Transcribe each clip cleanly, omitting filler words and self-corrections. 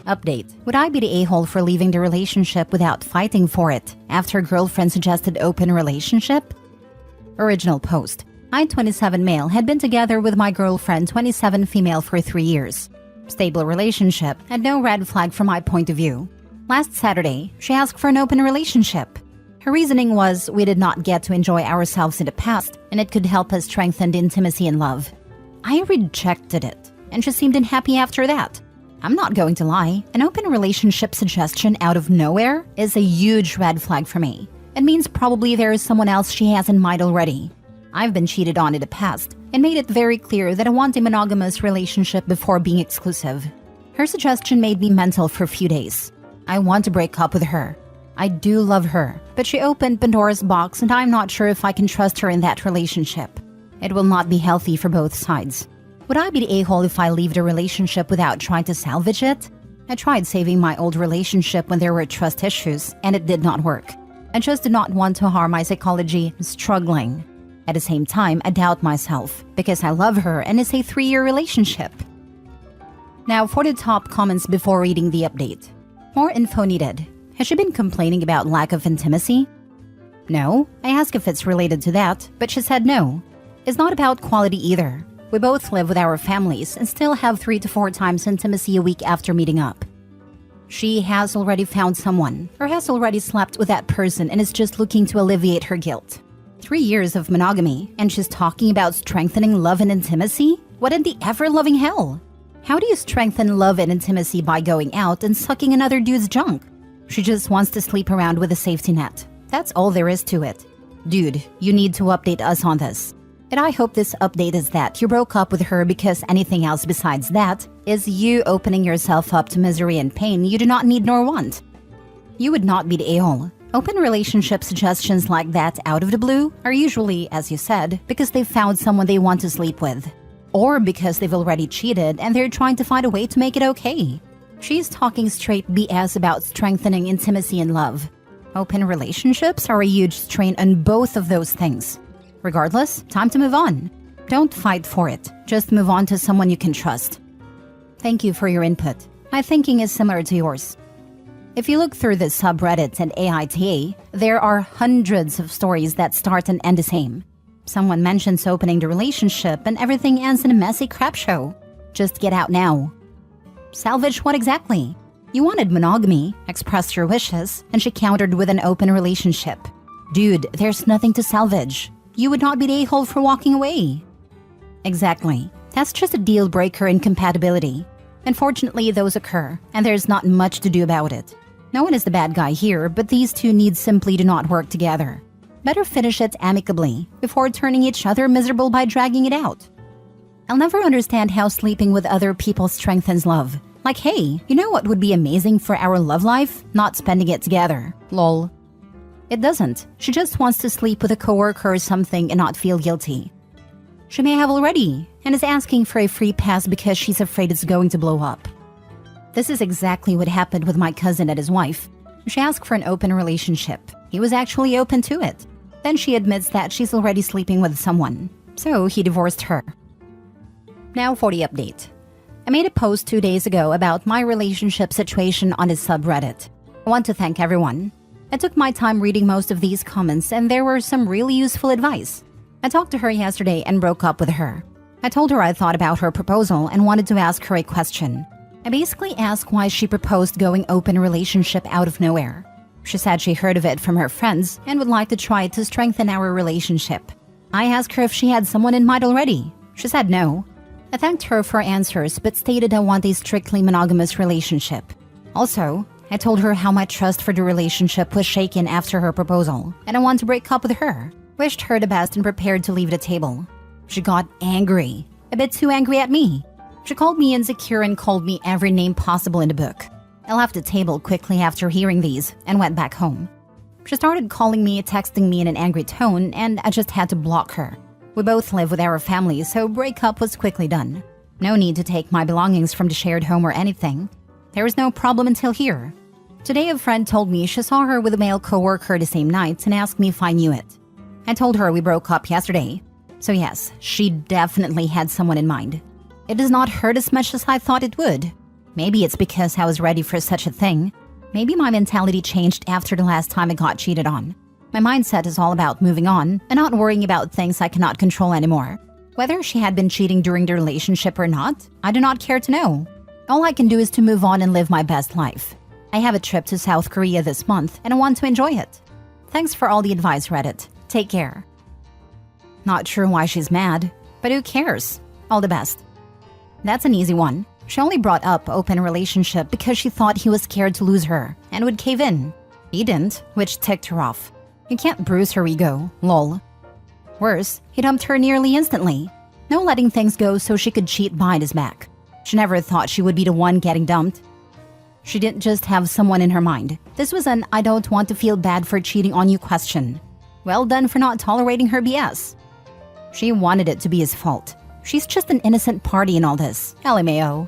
Update. Would I be the a-hole for leaving the relationship without fighting for it after girlfriend suggested open relationship? Original post. I, 27 male, had been together with my girlfriend, 27 female, for 3 years. Stable relationship and no red flag from my point of view. Last Saturday, she asked for an open relationship. Her reasoning was we did not get to enjoy ourselves in the past and it could help us strengthen intimacy and love. I rejected it and she seemed unhappy after that. I'm not going to lie, an open relationship suggestion out of nowhere is a huge red flag for me. It means probably there is someone else she has in mind already. I've been cheated on in the past and made it very clear that I want a monogamous relationship before being exclusive. Her suggestion made me mental for a few days. I want to break up with her. I do love her, but she opened Pandora's box and I'm not sure if I can trust her in that relationship. It will not be healthy for both sides. Would I be the a-hole if I leave the relationship without trying to salvage it? I tried saving my old relationship when there were trust issues and it did not work. I just did not want to harm my psychology, struggling. At the same time, I doubt myself because I love her and it's a 3-year relationship. Now for the top comments before reading the update. More info needed. Has she been complaining about lack of intimacy? No. I asked if it's related to that, but she said no. It's not about quality either. We both live with our families and still have 3 to 4 times intimacy a week after meeting up. She has already found someone or has already slept with that person and is just looking to alleviate her guilt. 3 years of monogamy and she's talking about strengthening love and intimacy? What in the ever-loving hell? How do you strengthen love and intimacy by going out and sucking another dude's junk? She just wants to sleep around with a safety net. That's all there is to it. Dude, you need to update us on this. And I hope this update is that you broke up with her because anything else besides that is you opening yourself up to misery and pain you do not need nor want. You would not be the a-hole. Open relationship suggestions like that out of the blue are usually, as you said, because they've found someone they want to sleep with. Or because they've already cheated and they're trying to find a way to make it okay. She's talking straight BS about strengthening intimacy and love. Open relationships are a huge strain on both of those things. Regardless, time to move on. Don't fight for it. Just move on to someone you can trust. Thank you for your input. My thinking is similar to yours. If you look through the subreddits and AITA, there are hundreds of stories that start and end the same. Someone mentions opening the relationship and everything ends in a messy crap show. Just get out now. Salvage what exactly? You wanted monogamy, expressed your wishes, and she countered with an open relationship. Dude, there's nothing to salvage. You would not be the a-hole for walking away. Exactly. That's just a deal breaker in compatibility. Unfortunately, those occur, and there's not much to do about it. No one is the bad guy here, but these two needs simply do not work together. Better finish it amicably before turning each other miserable by dragging it out. I'll never understand how sleeping with other people strengthens love. Like, hey, you know what would be amazing for our love life? Not spending it together. Lol. It doesn't. She just wants to sleep with a coworker or something and not feel guilty. She may have already, and is asking for a free pass because she's afraid it's going to blow up. This is exactly what happened with my cousin and his wife. She asked for an open relationship. He was actually open to it. Then she admits that she's already sleeping with someone. So he divorced her. Now for the update. I made a post 2 days ago about my relationship situation on his subreddit. I want to thank everyone. I took my time reading most of these comments and there were some really useful advice. I talked to her yesterday and broke up with her. I told her I thought about her proposal and wanted to ask her a question. I basically asked why she proposed going open relationship out of nowhere. She said she heard of it from her friends and would like to try it to strengthen our relationship. I asked her if she had someone in mind already. She said no. I thanked her for her answers but stated I want a strictly monogamous relationship. Also, I told her how my trust for the relationship was shaken after her proposal and I want to break up with her. Wished her the best and prepared to leave the table. She got angry, a bit too angry at me. She called me insecure and called me every name possible in the book. I left the table quickly after hearing these and went back home. She started calling me, texting me in an angry tone, and I just had to block her. We both live with our families, so breakup was quickly done. No need to take my belongings from the shared home or anything. There was no problem until here. Today a friend told me she saw her with a male coworker the same night and asked me if I knew it. I told her we broke up yesterday. So yes, she definitely had someone in mind. It does not hurt as much as I thought it would. Maybe it's because I was ready for such a thing. Maybe my mentality changed after the last time I got cheated on. My mindset is all about moving on and not worrying about things I cannot control anymore. Whether she had been cheating during the relationship or not, I do not care to know. All I can do is to move on and live my best life. I have a trip to South Korea this month and I want to enjoy it. Thanks for all the advice, Reddit. Take care. Not sure why she's mad, but who cares? All the best. That's an easy one. She only brought up open relationship because she thought he was scared to lose her and would cave in. He didn't, which ticked her off. You can't bruise her ego, lol. Worse, he dumped her nearly instantly. No letting things go so she could cheat behind his back. She never thought she would be the one getting dumped. She didn't just have someone in her mind. This was an I don't want to feel bad for cheating on you question. Well done for not tolerating her BS. She wanted it to be his fault. She's just an innocent party in all this. LMAO.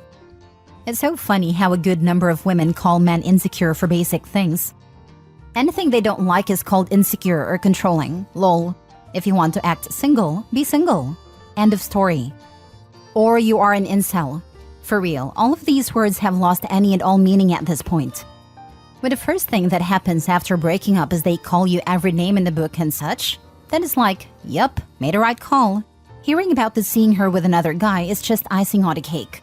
It's so funny how a good number of women call men insecure for basic things. Anything they don't like is called insecure or controlling. Lol. If you want to act single, be single. End of story. Or you are an incel. For real, all of these words have lost any and all meaning at this point. When the first thing that happens after breaking up is they call you every name in the book and such, then it's like, yup, made a right call. Hearing about the seeing her with another guy is just icing on the cake.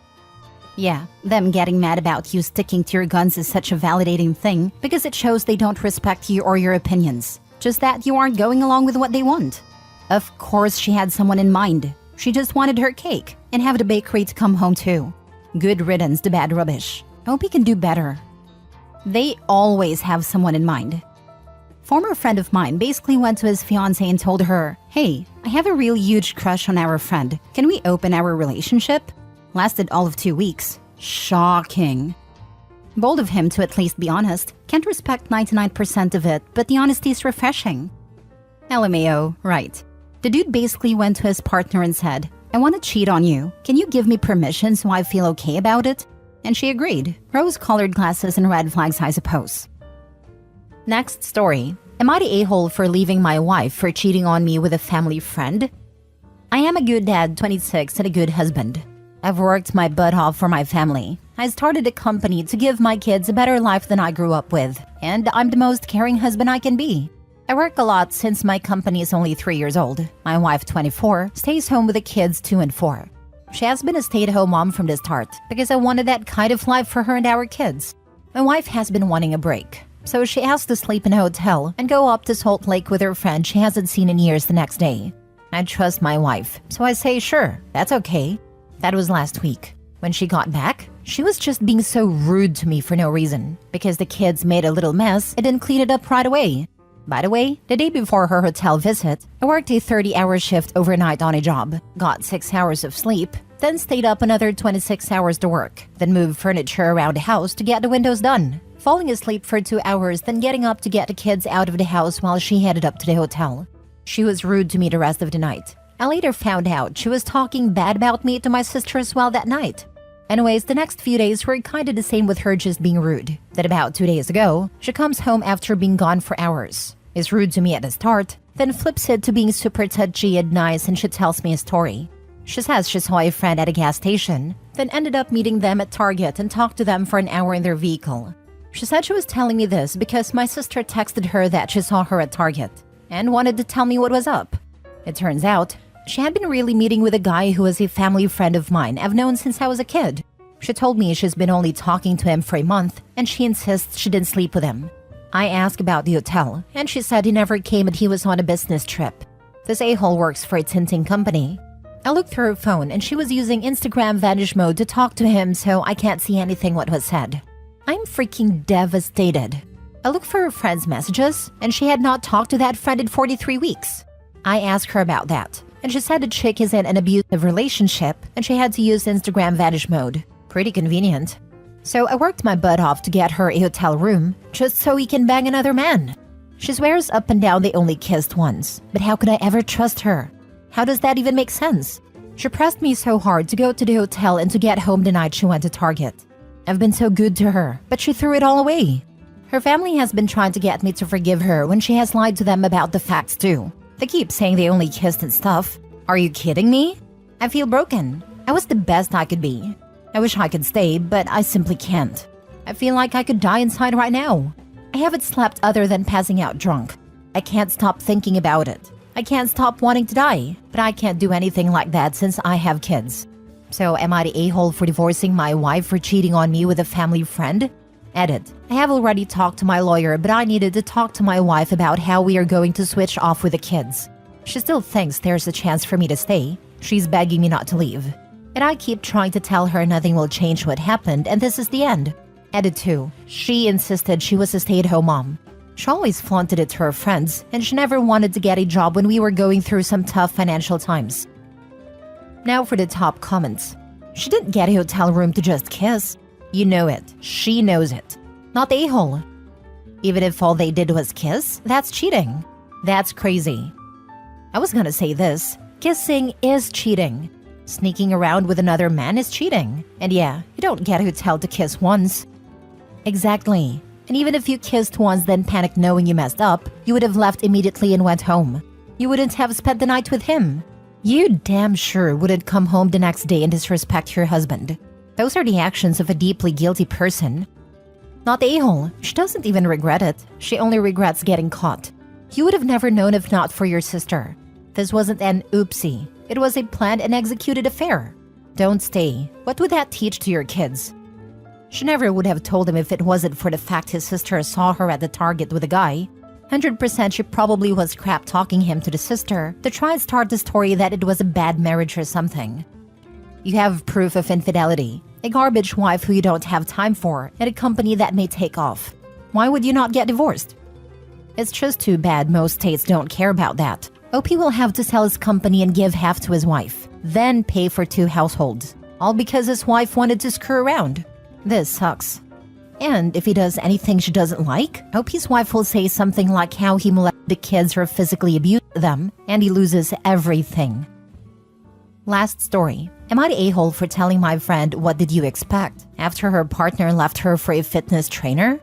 Yeah, them getting mad about you sticking to your guns is such a validating thing because it shows they don't respect you or your opinions, just that you aren't going along with what they want. Of course she had someone in mind. She just wanted her cake and have the bakery to come home to. Good riddance to bad rubbish. Hope he can do better. They always have someone in mind. Former friend of mine basically went to his fiancée and told her, "Hey, I have a real huge crush on our friend. Can we open our relationship?" Lasted all of 2 weeks. Shocking. Bold of him to at least be honest. Can't respect 99% of it, but the honesty is refreshing. LMAO, right. The dude basically went to his partner and said, "I want to cheat on you. Can you give me permission so I feel okay about it?" And she agreed. Rose-colored glasses and red flags, I suppose. Next story. Am I the a-hole for leaving my wife for cheating on me with a family friend? I am a good dad, 26, and a good husband. I've worked my butt off for my family. I started a company to give my kids a better life than I grew up with, and I'm the most caring husband I can be. I work a lot since my company is only 3 years old. My wife, 24, stays home with the kids 2 and 4. She has been a stay-at-home mom from the start because I wanted that kind of life for her and our kids. My wife has been wanting a break, so she asked to sleep in a hotel and go up to Salt Lake with her friend she hasn't seen in years the next day. I trust my wife, so I say, sure, that's okay. That was last week. When she got back, she was just being so rude to me for no reason. Because the kids made a little mess, it didn't clean it up right away. By the way, the day before her hotel visit, I worked a 30-hour shift overnight on a job, got 6 hours of sleep, then stayed up another 26 hours to work, then moved furniture around the house to get the windows done, falling asleep for 2 hours, then getting up to get the kids out of the house while she headed up to the hotel. She was rude to me the rest of the night. I later found out she was talking bad about me to my sister as well that night. Anyways, the next few days were kinda the same with her just being rude. Then about 2 days ago, she comes home after being gone for hours, is rude to me at the start, then flips it to being super touchy and nice, and she tells me a story. She says she saw a friend at a gas station, then ended up meeting them at Target and talked to them for an hour in their vehicle. She said she was telling me this because my sister texted her that she saw her at Target and wanted to tell me what was up. It turns out, she had been really meeting with a guy who was a family friend of mine I've known since I was a kid. She told me she's been only talking to him for a month and she insists she didn't sleep with him. I asked about the hotel and she said he never came and he was on a business trip. This a-hole works for a tinting company. I looked through her phone and she was using Instagram vanish mode to talk to him, so I can't see anything what was said. I'm freaking devastated. I looked for her friend's messages and she had not talked to that friend in 43 weeks. I asked her about that. And she said the chick is in an abusive relationship and she had to use Instagram vanish mode. Pretty convenient. So I worked my butt off to get her a hotel room just so he can bang another man. She swears up and down they only kissed once, but how could I ever trust her? How does that even make sense? She pressed me so hard to go to the hotel and to get home the night she went to Target. I've been so good to her, but she threw it all away. Her family has been trying to get me to forgive her when she has lied to them about the facts too. They keep saying they only kissed and stuff. Are you kidding me? I feel broken. I was the best I could be. I wish I could stay, but I simply can't. I feel like I could die inside right now. I haven't slept other than passing out drunk. I can't stop thinking about it. I can't stop wanting to die, but I can't do anything like that since I have kids. So am I the a-hole for divorcing my wife for cheating on me with a family friend? Edit. I have already talked to my lawyer, but I needed to talk to my wife about how we are going to switch off with the kids. She still thinks there's a chance for me to stay. She's begging me not to leave. And I keep trying to tell her nothing will change what happened and this is the end. Edit 2. She insisted she was a stay-at-home mom. She always flaunted it to her friends, and she never wanted to get a job when we were going through some tough financial times. Now for the top comments. She didn't get a hotel room to just kiss. You know it. She knows it. Not the a-hole. Even if all they did was kiss, that's cheating. That's crazy. I was gonna say this. Kissing is cheating. Sneaking around with another man is cheating. And yeah, you don't get a hotel to kiss once. Exactly. And even if you kissed once then panicked knowing you messed up, you would have left immediately and went home. You wouldn't have spent the night with him. You damn sure wouldn't come home the next day and disrespect your husband. Those are the actions of a deeply guilty person. Not the a-hole. She doesn't even regret it. She only regrets getting caught. You would have never known if not for your sister. This wasn't an oopsie. It was a planned and executed affair. Don't stay. What would that teach to your kids? She never would have told him if it wasn't for the fact his sister saw her at the Target with a guy. 100% she probably was crap talking him to the sister to try and start the story that it was a bad marriage or something. You have proof of infidelity, a garbage wife who you don't have time for, and a company that may take off. Why would you not get divorced? It's just too bad most states don't care about that. OP will have to sell his company and give half to his wife, then pay for 2 households, all because his wife wanted to screw around. This sucks. And if he does anything she doesn't like, OP's wife will say something like how he molested the kids or physically abused them, and he loses everything. Last story. Am I the a-hole for telling my friend what did you expect after her partner left her for a fitness trainer?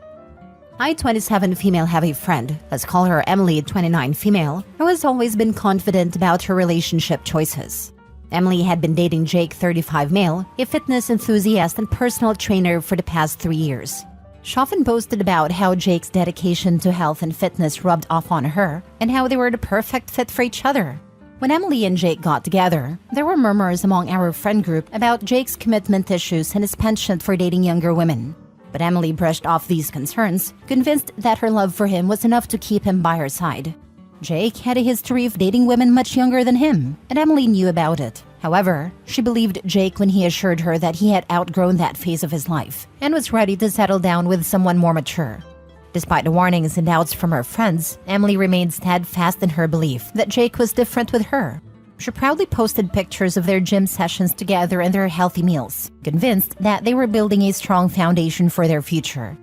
I, 27 female, have a friend, let's call her Emily, 29 female, who has always been confident about her relationship choices. Emily had been dating Jake, 35 male, a fitness enthusiast and personal trainer for the past 3 years. She often boasted about how Jake's dedication to health and fitness rubbed off on her and how they were the perfect fit for each other. When Emily and Jake got together, there were murmurs among our friend group about Jake's commitment issues and his penchant for dating younger women. But Emily brushed off these concerns, convinced that her love for him was enough to keep him by her side. Jake had a history of dating women much younger than him, and Emily knew about it. However, she believed Jake when he assured her that he had outgrown that phase of his life and was ready to settle down with someone more mature. Despite the warnings and doubts from her friends, Emily remained steadfast in her belief that Jake was different with her. She proudly posted pictures of their gym sessions together and their healthy meals, convinced that they were building a strong foundation for their future.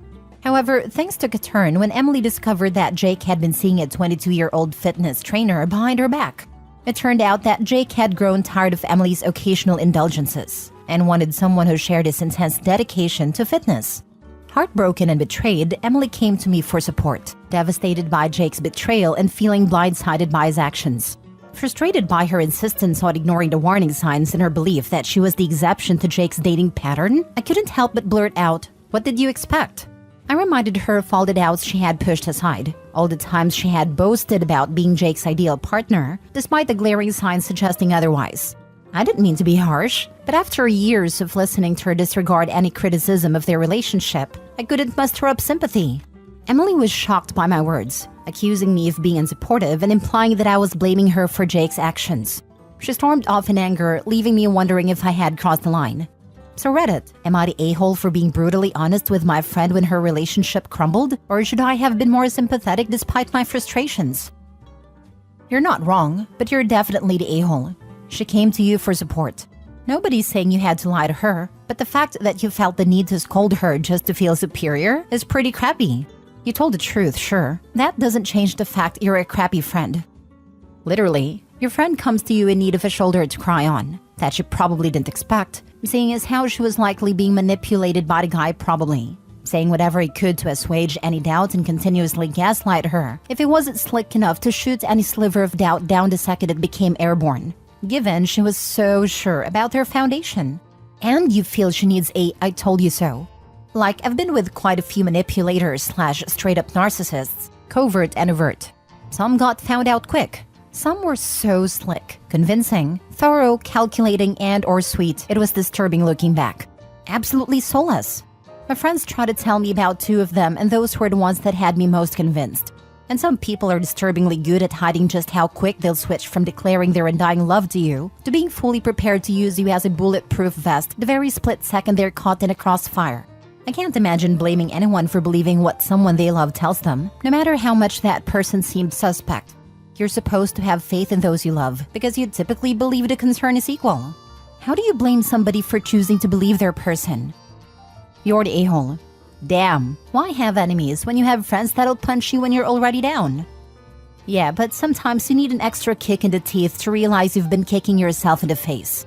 However, things took a turn when Emily discovered that Jake had been seeing a 22-year-old fitness trainer behind her back. It turned out that Jake had grown tired of Emily's occasional indulgences and wanted someone who shared his intense dedication to fitness. Heartbroken and betrayed, Emily came to me for support, devastated by Jake's betrayal and feeling blindsided by his actions. Frustrated by her insistence on ignoring the warning signs and her belief that she was the exception to Jake's dating pattern, I couldn't help but blurt out, "What did you expect?" I reminded her of all the doubts she had pushed aside, all the times she had boasted about being Jake's ideal partner, despite the glaring signs suggesting otherwise. I didn't mean to be harsh, but after years of listening to her disregard any criticism of their relationship, I couldn't muster up sympathy. Emily was shocked by my words, accusing me of being unsupportive and implying that I was blaming her for Jake's actions. She stormed off in anger, leaving me wondering if I had crossed the line. So Reddit, am I the a-hole for being brutally honest with my friend when her relationship crumbled? Or should I have been more sympathetic despite my frustrations? You're not wrong, but you're definitely the a-hole. She came to you for support. Nobody's saying you had to lie to her, but the fact that you felt the need to scold her just to feel superior is pretty crappy. You told the truth, sure. That doesn't change the fact you're a crappy friend. Literally, your friend comes to you in need of a shoulder to cry on, that she probably didn't expect, seeing as how she was likely being manipulated by the guy probably, saying whatever he could to assuage any doubt and continuously gaslight her if he wasn't slick enough to shoot any sliver of doubt down the second it became airborne, given she was so sure about their foundation. and you feel she needs a "I told you so." Like, I've been with quite a few manipulators / straight up narcissists, covert and overt. Some got found out quick. Some were so slick, convincing, thorough, calculating, and or sweet. It was disturbing looking back. Absolutely soulless. My friends try to tell me about 2 of them, and those were the ones that had me most convinced. And some people are disturbingly good at hiding just how quick they'll switch from declaring their undying love to you to being fully prepared to use you as a bulletproof vest the very split second they're caught in a crossfire. I can't imagine blaming anyone for believing what someone they love tells them, no matter how much that person seemed suspect. You're supposed to have faith in those you love, because you typically believe the concern is equal. How do you blame somebody for choosing to believe their person? You're the a-hole. Damn, why have enemies when you have friends that'll punch you when you're already down? Yeah, but sometimes you need an extra kick in the teeth to realize you've been kicking yourself in the face.